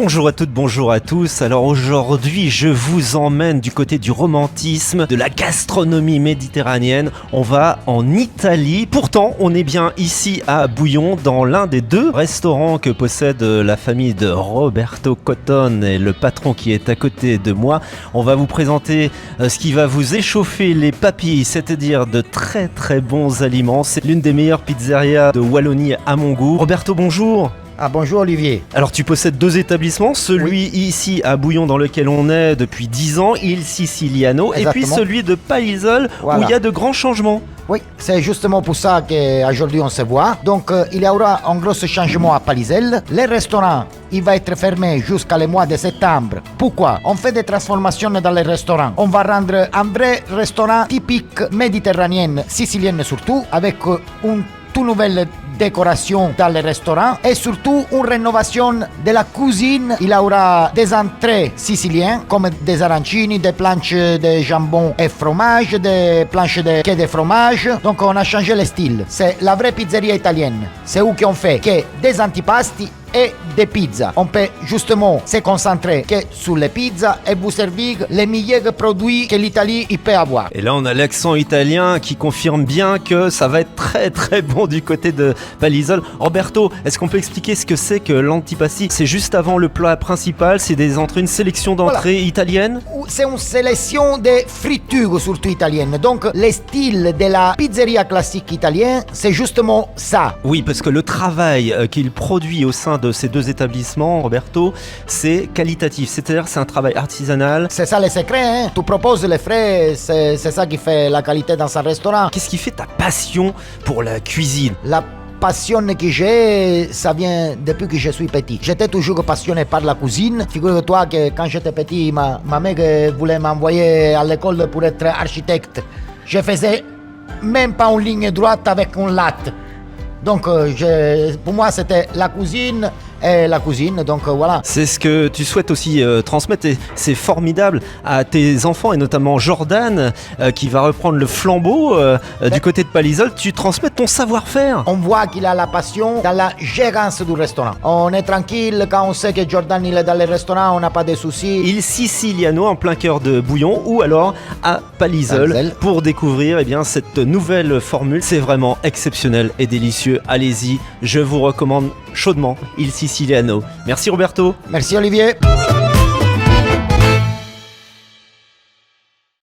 Bonjour à toutes, bonjour à tous. Alors aujourd'hui, je vous emmène du côté du romantisme, de la gastronomie méditerranéenne. On va en Italie. Pourtant, on est bien ici à Bouillon, dans l'un des deux restaurants que possède la famille de Roberto Cotone et le patron qui est à côté de moi. On va vous présenter ce qui va vous échauffer les papilles, c'est-à-dire de très très bons aliments. C'est l'une des meilleures pizzerias de Wallonie à mon goût. Roberto, bonjour. Ah bonjour Olivier. Alors tu possèdes deux établissements, celui ici à Bouillon dans lequel on est depuis 10 ans, Il Siciliano, Exactement. et puis celui de Palisol Voilà. où il y a de grands changements. Oui, c'est justement pour ça qu'aujourd'hui on se voit. Donc il y aura un gros changement à Palisel. Le restaurant, il va être fermé jusqu'à le mois de septembre. Pourquoi? On fait des transformations dans les restaurants. On va rendre un vrai restaurant typique méditerranéen, sicilienne surtout, avec une toute nouvelle décoration dans les restaurants et surtout une rénovation de la cuisine. Il y aura des entrées siciliennes comme des arancini, des planches de jambon et fromage, des planches de quai de fromage. Donc on a changé le style. C'est la vraie pizzeria italienne. C'est où qu'on fait que des antipasti et des pizzas. On peut justement se concentrer que sur les pizzas et vous servir les meilleurs produits que l'Italie peut avoir. Et là on a l'accent italien qui confirme bien que ça va être très très bon du côté de Palisol. Roberto, est-ce qu'on peut expliquer ce que c'est que l'antipasti? C'est juste avant le plat principal, c'est une sélection d'entrées italiennes? C'est une sélection de fritures surtout italiennes. Donc le style de la pizzeria classique italienne, c'est justement ça. Oui, parce que le travail qu'il produit au sein de ces deux établissements, Roberto, c'est qualitatif, c'est-à-dire c'est un travail artisanal. C'est ça le secret, hein? Tu proposes les frais, c'est ça qui fait la qualité dans un restaurant. Qu'est-ce qui fait ta passion pour la cuisine? La passion que j'ai, ça vient depuis que je suis petit. J'étais toujours passionné par la cuisine. Figure-toi que quand j'étais petit, ma mère voulait m'envoyer à l'école pour être architecte. Je faisais même pas une ligne droite avec une latte. Donc pour moi c'était la cuisine et la cuisine, donc voilà. C'est ce que tu souhaites aussi transmettre et c'est formidable à tes enfants et notamment Jordan qui va reprendre le flambeau du côté de Palisol. Tu transmets ton savoir-faire. On voit qu'il a la passion dans la gérance du restaurant. On est tranquille quand on sait que Jordan il est dans le restaurant, on n'a pas de soucis. Il Siciliano en plein cœur de Bouillon ou alors à Palisol pour découvrir cette nouvelle formule. C'est vraiment exceptionnel et délicieux. Allez-y, je vous recommande chaudement Il Siciliano. Merci Roberto. Merci Olivier.